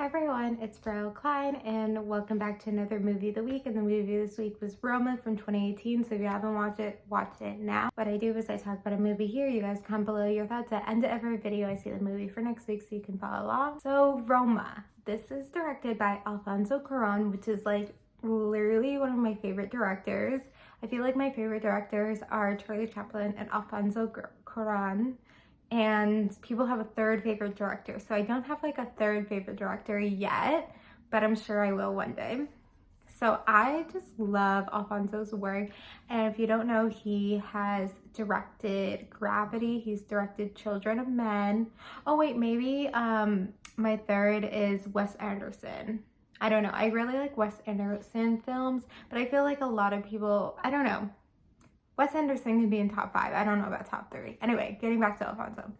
everyone, it's Bro Klein and welcome back to another movie of the week. And the movie this week was Roma from 2018, so if you haven't watched it, watch it now. What I do is I talk about a movie here, you guys comment below your thoughts. At the end of every video I see the movie for next week so you can follow along. So Roma, this is directed by Alfonso Cuarón, which is like literally one of my favorite directors. I feel like my favorite directors are Charlie Chaplin and Alfonso Cuarón. And people have a third favorite director. So I don't have like a third favorite director yet, but I'm sure I will one day. So I just love Alfonso's work. And if you don't know, he has directed Gravity. He's directed Children of Men. Oh wait, maybe my third is Wes Anderson. I don't know. I really like Wes Anderson films, but I feel like a lot of people, I don't know. Wes Anderson can be in top 5. I don't know about top 3. Anyway, getting back to Alfonso.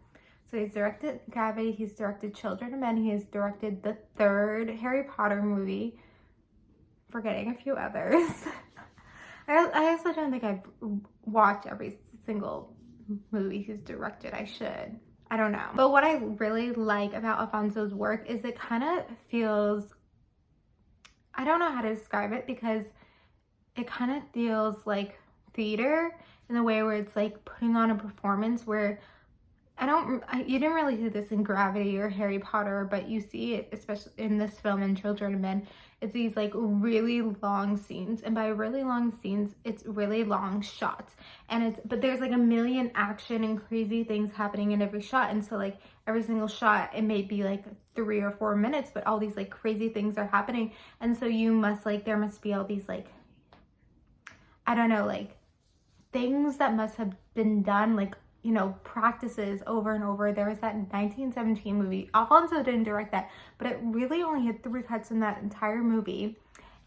So he's directed Gravity. He's directed Children of Men. He has directed the third Harry Potter movie. Forgetting a few others. I also don't think I've watched every single movie he's directed. I should. I don't know. But what I really like about Alfonso's work is it kind of feels, I don't know how to describe it because it kind of feels like theater in the way where it's like putting on a performance where you didn't really see this in Gravity or Harry Potter, but you see it especially in this film in Children of Men. It's these like really long scenes, and by really long scenes it's really long shots, and but there's like a million action and crazy things happening in every shot, and so like every single shot it may be like 3 or 4 minutes, but all these like crazy things are happening, and so you must like there must be all these like, I don't know, like things that must have been done, like, you know, practices over and over. There was that 1917 movie. Alfonso didn't direct that, but it really only had 3 cuts in that entire movie.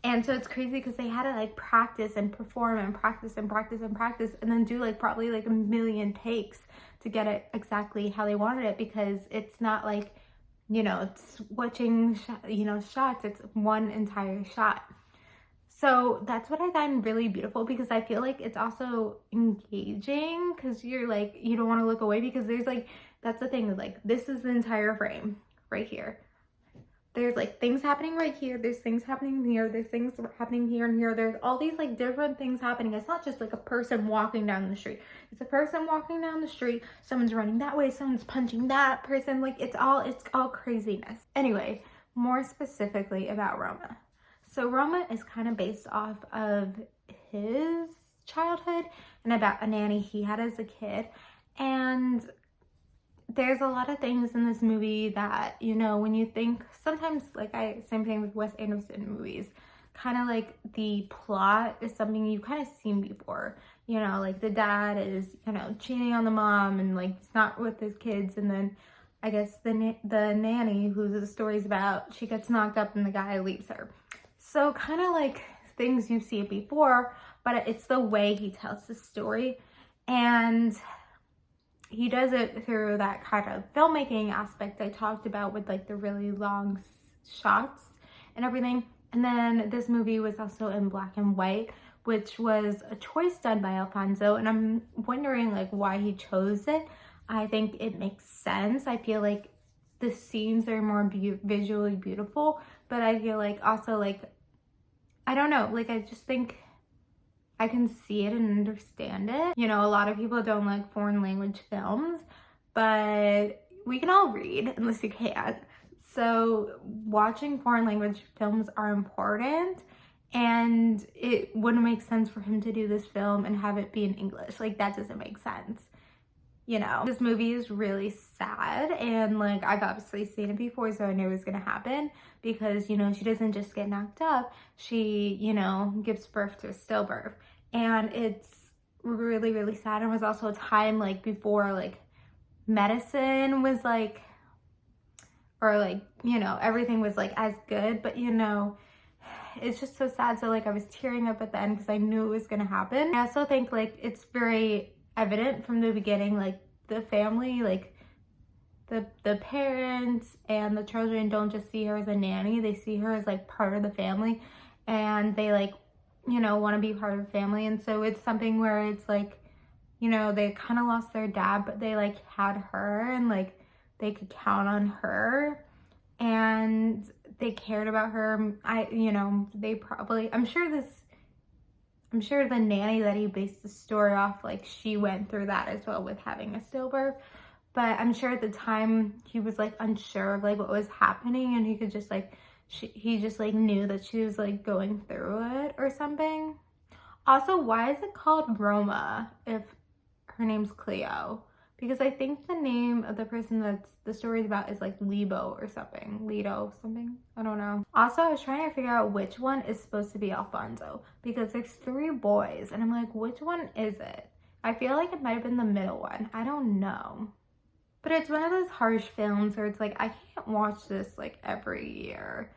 And so it's crazy because they had to like practice and perform and practice and practice and practice and then do like probably like a million takes to get it exactly how they wanted it, because it's not like, you know, switching, shots. It's one entire shot. So that's what I find really beautiful, because I feel like it's also engaging because you're like, you don't want to look away, because there's like, that's the thing, like this is the entire frame right here. There's like things happening right here. There's things happening here. There's things happening here and here. There's all these like different things happening. It's not just like a person walking down the street. It's a person walking down the street. Someone's running that way. Someone's punching that person. Like it's all craziness. Anyway, more specifically about Roma. So Roma is kind of based off of his childhood and about a nanny he had as a kid. And there's a lot of things in this movie that, you know, when you think, sometimes like same thing with Wes Anderson movies, kind of like the plot is something you've kind of seen before. You know, like the dad is, you know, cheating on the mom and like he's not with his kids, and then I guess the nanny, who the story's about, she gets knocked up and the guy leaves her. So kind of like things you've seen before, but it's the way he tells the story. And he does it through that kind of filmmaking aspect I talked about with like the really long shots and everything. And then this movie was also in black and white, which was a choice done by Alfonso. And I'm wondering like why he chose it. I think it makes sense. I feel like the scenes are more visually beautiful, but I feel like also like, I don't know, like I just think I can see it and understand it. You know, a lot of people don't like foreign language films, but we can all read unless you can't. So watching foreign language films are important, and it wouldn't make sense for him to do this film and have it be in English. Like that doesn't make sense. You know, this movie is really sad, and like I've obviously seen it before, so I knew it was gonna happen, because, you know, she doesn't just get knocked up, she, you know, gives birth to a stillbirth, and it's really, really sad. And it was also a time like before like medicine was like, or like, you know, everything was like as good, but you know, it's just so sad. So like I was tearing up at the end because I knew it was gonna happen. I also think like it's very evident from the beginning, like the family, like the parents and the children don't just see her as a nanny, they see her as like part of the family, and they like, you know, want to be part of the family. And so it's something where it's like, you know, they kind of lost their dad, but they like had her, and like they could count on her. And they cared about her. They probably, I'm sure the nanny that he based the story off, like, she went through that as well with having a stillbirth. But I'm sure at the time he was like unsure of like what was happening, and he could just like, he just like knew that she was like going through it or something. Also, why is it called Roma if her name's Cleo? Because I think the name of the person that the story's about is like Lebo or something. Lido something. I don't know. Also, I was trying to figure out which one is supposed to be Alfonso, because there's 3 boys and I'm like, which one is it? I feel like it might have been the middle one. I don't know. But it's one of those harsh films where it's like, I can't watch this like every year.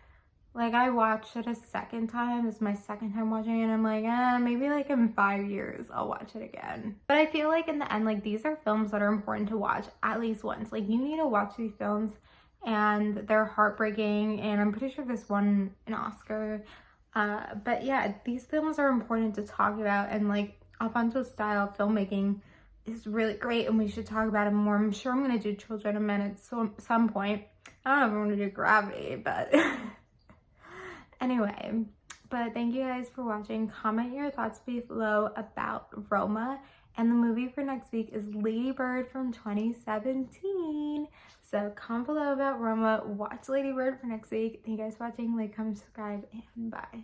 Like, I watched it a second time. It's my second time watching it, and I'm like, maybe like in 5 years I'll watch it again. But I feel like in the end, like, these are films that are important to watch at least once. Like, you need to watch these films, and they're heartbreaking, and I'm pretty sure this won an Oscar. But yeah, these films are important to talk about, and like, Alfonso's style filmmaking is really great, and we should talk about it more. I'm sure I'm gonna do Children of Men at some point. I don't know if I'm gonna do Gravity, but anyway, but thank you guys for watching. Comment your thoughts below about Roma, and the movie for next week is Lady Bird from 2017. So comment below about Roma, watch Lady Bird for next week. Thank you guys for watching. Like, comment, subscribe, and bye.